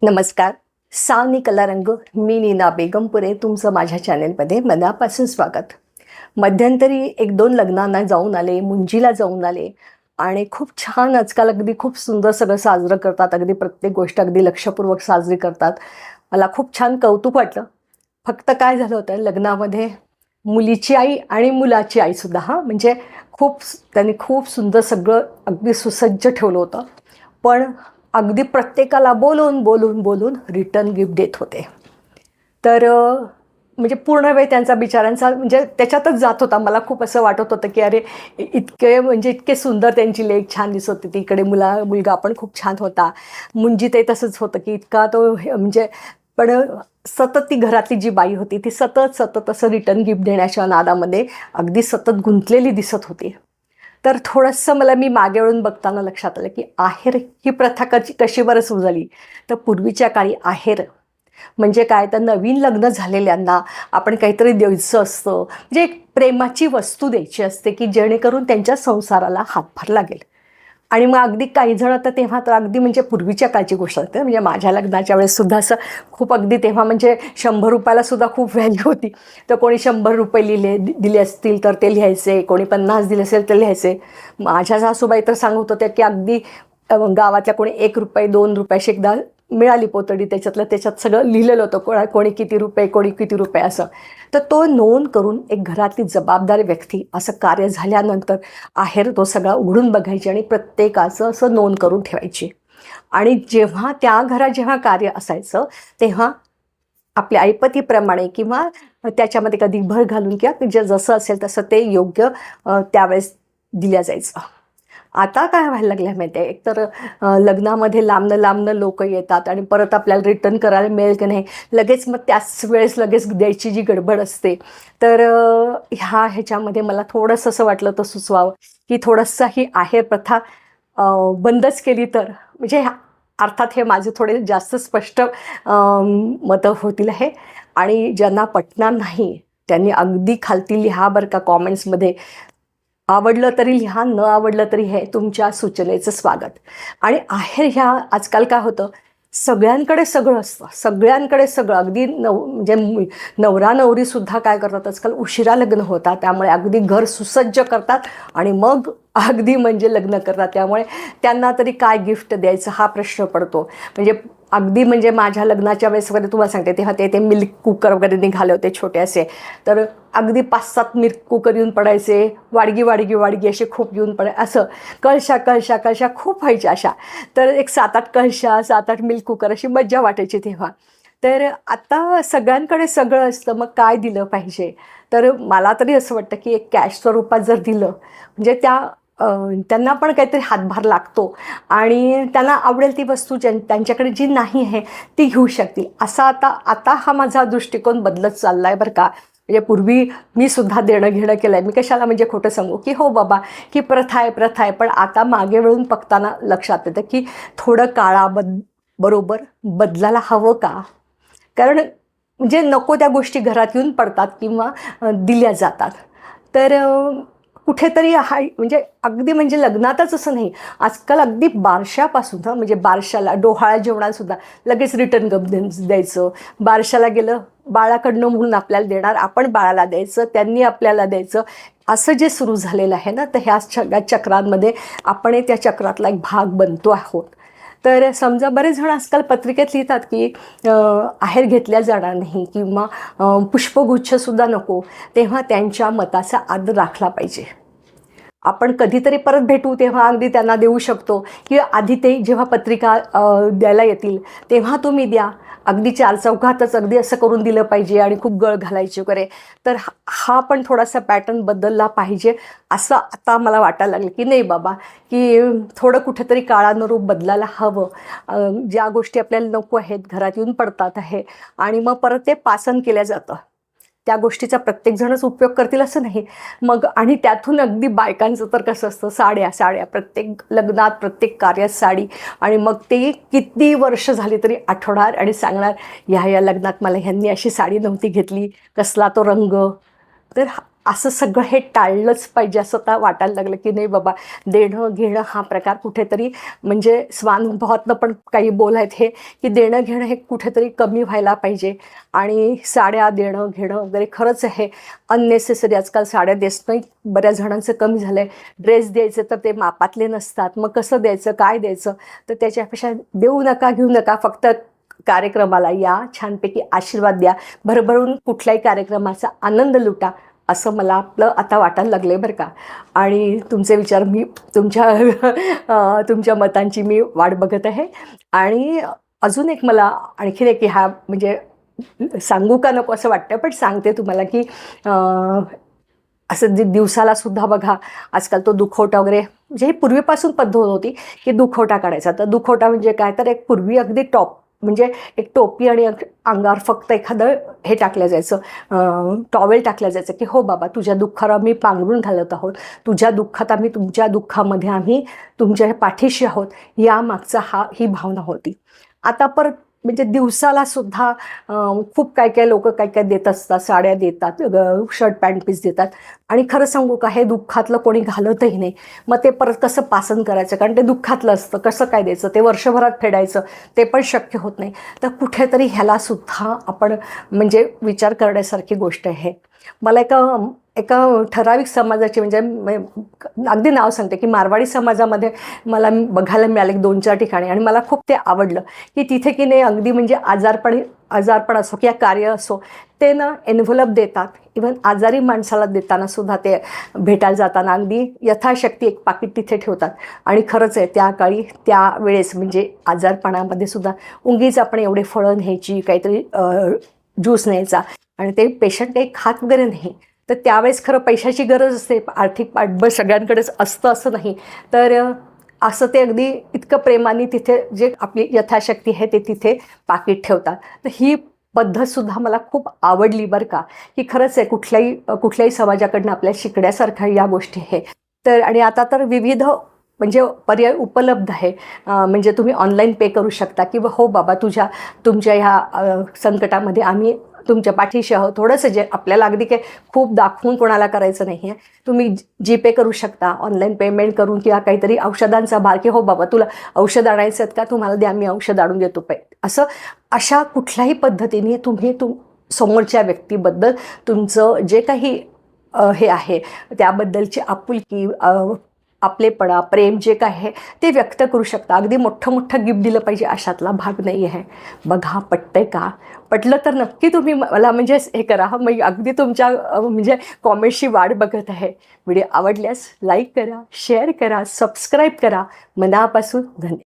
नमस्कार. सावनी कला रंग, मी नीना बेगमपुरे तुमचं माझ्या चॅनेलमध्ये मनापासून स्वागत. मध्यंतरी 1-2 लग्नांना जाऊन आले, मुंजीला जाऊन आले आणि खूप छान आजकाल अगदी खूप सुंदर सगळं साजरं करतात. अगदी प्रत्येक गोष्ट अगदी लक्षपूर्वक साजरी करतात. मला खूप छान कौतुक वाटलं. फक्त काय झालं होतं लग्नामध्ये मुलीची आई आणि मुलाची आईसुद्धा म्हणजे त्यांनी खूप सुंदर सगळं अगदी सुसज्ज ठेवलं होतं. पण अगदी प्रत्येकाला बोलून रिटर्न गिफ्ट देत होते. तर म्हणजे पूर्ण वेळ त्यांचा बिचाऱ्यांचा म्हणजे त्याच्यातच जात होता. मला खूप असं वाटत होतं की अरे इतके सुंदर त्यांची लेक छान दिसत होती. तिकडे मुलगा पण खूप छान होता. मुंजीतही तसंच होतं की इतका तो म्हणजे पण सतत ती घरातली जी बाई होती ती सतत असं रिटर्न गिफ्ट देण्याच्या नादामध्ये अगदी सतत गुंतलेली दिसत होती. तर थोडंसं मला मी मागे वळून बघताना लक्षात आलं की आहेर ही प्रथा कशी बरं सुरू झाली. तर पूर्वीच्या काळी आहेर म्हणजे काय, तर नवीन लग्न झालेल्यांना आपण काहीतरी द्यायचं असतं, म्हणजे एक प्रेमाची वस्तू द्यायची असते की जेणेकरून त्यांच्या संसाराला हातभार लागेल. आणि मग अगदी काही जण तर तेव्हा तर अगदी म्हणजे पूर्वीच्या काळची गोष्ट असते. म्हणजे माझ्या लग्नाच्या वेळेससुद्धा असं खूप अगदी तेव्हा म्हणजे 100 रुपयाला सुद्धा खूप व्हॅल्यू होती. तर कोणी 100 रुपये दिले असतील तर ते लिहायचे, कोणी 50 दिले असेल तर लिहायचे. माझ्या सासूबाई तर सांगत होत्या की अगदी गावातल्या कोणी 1 रुपये 2 रुपयाशी एकदा मिळाली पोतडी, त्याच्यात सगळं लिहिलेलं होतं, कोणी किती रुपये असं. तर तो नोंद करून एक घरातली जबाबदार व्यक्ती असं कार्य झाल्यानंतर आहेर तो सगळा उघडून बघायची आणि प्रत्येकाचं असं नोंद करून ठेवायची. आणि जेव्हा त्या घरात जेव्हा कार्य असायचं तेव्हा आपल्या ऐपतीप्रमाणे किंवा त्याच्यामध्ये कधी भर घालून किंवा जसं असेल तसं ते योग्य त्यावेळेस दिल्या जायचं. आता काय व्हायला लागलं माहिती आहे, एकतर लग्नामध्ये लांबनं लोक येतात आणि परत आपल्याला रिटर्न करायला मिळेल की नाही लगेच, मग त्याच वेळेस लगेच द्यायची जी गडबड असते. तर ह्याच्यामध्ये मला थोडंसं असं वाटलं तर सुचवावं की थोडंसं ही आहेर प्रथा बंदच केली तर म्हणजे अर्थात हे माझे थोडे जास्त स्पष्ट मतं होतील आहे. आणि ज्यांना पटणार नाही त्यांनी अगदी खालती लिहा बरं का कॉमेंट्समध्ये. आवडलं तरी लिहा, न आवडलं तरी हे तुमच्या सूचनेचं स्वागत. आणि आहेर ह्या आजकाल काय होतं, सगळ्यांकडे सगळं असतं, सगळ्यांकडे सगळं अगदी म्हणजे नवरा नवरीसुद्धा काय करतात आजकाल उशिरा लग्न होतात, त्यामुळे अगदी घर सुसज्ज करतात आणि मग अगदी म्हणजे लग्न करतात. त्यामुळे त्यांना तरी काय गिफ्ट द्यायचं हा प्रश्न पडतो. म्हणजे अगदी म्हणजे माझ्या लग्नाच्या वेळेस वगैरे तुम्हाला सांगते तेव्हा ते मिल्क कुकर वगैरे निघाले होते छोटे असे. तर अगदी 5-7 मिल्क कुकर येऊन पडायचे, वाडगी असे खूप येऊन असं कळशा खूप व्हायच्या अशा. तर एक 7-8 कळशा 7-8 मिल्क कुकर अशी मज्जा वाटायची तेव्हा. तर आता सगळ्यांकडे सगळं असतं, मग काय दिलं पाहिजे. तर मला तरी असं वाटतं की एक कॅश स्वरूपात जर दिलं म्हणजे त्यांना पण काहीतरी हातभार लागतो आणि त्यांना आवडेल ती वस्तू त्यांच्याकडे जी नाही आहे ती घेऊ शकतील. असा आता हा माझा दृष्टिकोन बदलत चालला आहे बरं का. म्हणजे पूर्वी मी सुद्धा देणं घेणं केलं आहे, मी कशाला म्हणजे खोटं सांगू की हो बाबा की प्रथा आहे. पण आता मागे वळून बघताना लक्षात येतं की थोडं बरोबर बदलायला हवं का. कारण म्हणजे नको त्या गोष्टी घरात येऊन पडतात किंवा दिल्या जातात. तर कुठेतरी म्हणजे अगदी म्हणजे लग्नातच असं नाही, आजकाल अगदी बारशापासून म्हणजे बारशाला डोहाळ्या जेवणासुद्धा लगेच रिटर्न द्यायचं. बारशाला गेलं बाळाकडनं म्हणून आपल्याला देणार, आपण बाळाला द्यायचं, त्यांनी आपल्याला द्यायचं, असं जे सुरू झालेलं आहे ना. तर ह्या सगळ्या चक्रांमध्ये आपण त्या चक्रातला एक भाग बनतो आहोत. तर समजा बरेच जण आजकाल पत्रिकेत लिहितात की आहेर घेतल्या जाणार नाही किंवा पुष्पगुच्छसुद्धा नको, तेव्हा त्यांच्या मताचा आदर राखला पाहिजे. आपण कधीतरी परत भेटू तेव्हा अगदी त्यांना देऊ शकतो किंवा आधी ते जेव्हा पत्रिका द्यायला येतील तेव्हा तुम्ही द्या. अगदी 4 चौघातच अगदी असं करून दिलं पाहिजे आणि खूप गळ घालायची वगैरे. तर हा पण थोडासा पॅटर्न बदलला पाहिजे असं आता मला वाटायला लागलं की नाही बाबा की थोडं कुठेतरी काळानुरूप बदलायला हवं. ज्या गोष्टी आपल्याला नको आहेत घरात येऊन पडतात आहे आणि मग परत ते पासन केल्या जातं. त्या गोष्टीचा प्रत्येकजणच उपयोग करतील असं नाही. मग आणि त्यातून अगदी बायकांचं तर कसं असतं, साड्या प्रत्येक लग्नात प्रत्येक कार्यात साडी. आणि मग ते किती वर्ष झाली तरी आठवणार आणि सांगणार ह्या लग्नात मला ह्यांनी अशी साडी नव्हती घेतली, कसला तो रंग. तर असं सगळं हे टाळलंच पाहिजे असं आता वाटायला लागलं की नाही बाबा, देणं घेणं हा प्रकार कुठेतरी म्हणजे स्वानुभवातनं पण काही बोल आहेत हे, की देणं घेणं हे कुठेतरी कमी व्हायला पाहिजे. आणि साड्या देणं घेणं वगैरे खरंच हे अननेसेसरी. आजकाल साड्या देणं बऱ्याच जणांचं कमी झालं आहे. ड्रेस द्यायचे तर ते मापातले नसतात, मग कसं द्यायचं, काय द्यायचं. तर त्याच्यापेक्षा देऊ नका, घेऊ नका, फक्त कार्यक्रमाला या, छानपैकी आशीर्वाद द्या, भरभरून कुठल्याही कार्यक्रमाचा आनंद लुटा, असं मला आपलं आता वाटायला लागलं आहे बरं का. आणि तुमचे विचार मी तुमच्या मतांची मी वाट बघत आहे. आणि अजून एक मला आणखीन एक ह्या म्हणजे सांगू का नको असं वाटतं, पण सांगते तुम्हाला की असं दिवसाला सुद्धा बघा आजकाल तो दुखवटा वगैरे, म्हणजे ही पूर्वीपासून पद्धत होती की दुखवटा काढायचा. तर दुखवटा म्हणजे काय, तर एक पूर्वी अगदी टॉप म्हणजे एक टोपी आणि अंगावर फक्त एखादं हे टाकलं जायचं, टॉवेल टाकलं जायचं की हो बाबा तुझ्या दुःखाला आम्ही पांघरून घालत आहोत, तुझ्या दुःखात आम्ही, तुमच्या दुःखामध्ये आम्ही तुमच्या पाठीशी आहोत, या मागचा ही भावना होती. आता परत म्हणजे दिवसाला सुद्धा खूप काय काय लोक काय काय देत असतात, साड्या देतात, शर्ट पॅन्ट पीस देतात. आणि खरं सांगू का, हे दुःखातलं कोणी घालतही नाही. मग ते परत कसं पासन करायचं, कारण ते दुःखातलं असतं, कसं काय द्यायचं, ते वर्षभरात फेडायचं ते पण शक्य होत नाही. तर कुठेतरी ह्याला सुद्धा आपण म्हणजे विचार करण्यासारखी गोष्ट आहे. मला एका ठराविक समाजाची म्हणजे अगदी नाव सांगते की मारवाडी समाजामध्ये मला बघायला मिळालं 2-4 ठिकाणी, आणि मला खूप ते आवडलं की तिथे की नाही अगदी म्हणजे आजारपण असो किंवा कार्य असो, ते ना एन्व्हलप देतात. इव्हन आजारी माणसाला देताना सुद्धा ते भेटायला जाताना अगदी यथाशक्ती एक पाकिट तिथे ठेवतात. आणि खरंच आहे, त्या काळी त्यावेळेस म्हणजे आजारपणामध्ये सुद्धा उगीच आपण एवढे फळं न्यायची, काहीतरी ज्यूस न्यायचा, आणि ते पेशंट काही खात वगैरे नाही. तर त्यावेळेस खरं पैशाची गरज असते, आर्थिक पाठबळ सगळ्यांकडेच असतं असं नाही. तर असं ते अगदी इतकं प्रेमाने तिथे जे आपली यथाशक्ती आहे ते तिथे पाकिट ठेवतात. तर ही पद्धतसुद्धा मला खूप आवडली बरं का, की खरंच आहे कुठल्याही समाजाकडनं आपल्या शिकण्यासारख्या या गोष्टी आहे. तर आणि आता तर विविध म्हणजे पर्याय उपलब्ध आहे. म्हणजे तुम्ही ऑनलाईन पे करू शकता किंवा हो बाबा तुमच्या ह्या संकटामध्ये आम्ही तुमच्या पाठीशी आहोत. थोडंसं जे आपल्याला अगदी काय खूप दाखवून कोणाला करायचं नाही आहे, तुम्ही जीपे करू शकता, ऑनलाईन पेमेंट करून, किंवा काहीतरी औषधांचा भार की हो बाबा तुला औषध आणायचं आहेत का, तुम्हाला द्या, मी औषध आणून देतो असं. अशा कुठल्याही पद्धतीने तुम्ही समोरच्या व्यक्तीबद्दल तुमचं जे काही हे आहे त्याबद्दलची आपुलकी, आपलेपणा, प्रेम जे काय आहे ते व्यक्त करू शकता. अगदी मोठं गिफ्ट दिलं पाहिजे अशातला भाग नाही आहे. बघा पटतंय का? पटलं तर नक्की तुम्ही मला म्हणजे हे करा. मग अगदी तुमच्या म्हणजे कॉमेंटची वाट बघत आहे. व्हिडिओ आवडल्यास लाईक करा, शेअर करा, सबस्क्राईब करा. मनापासून धन्यवाद.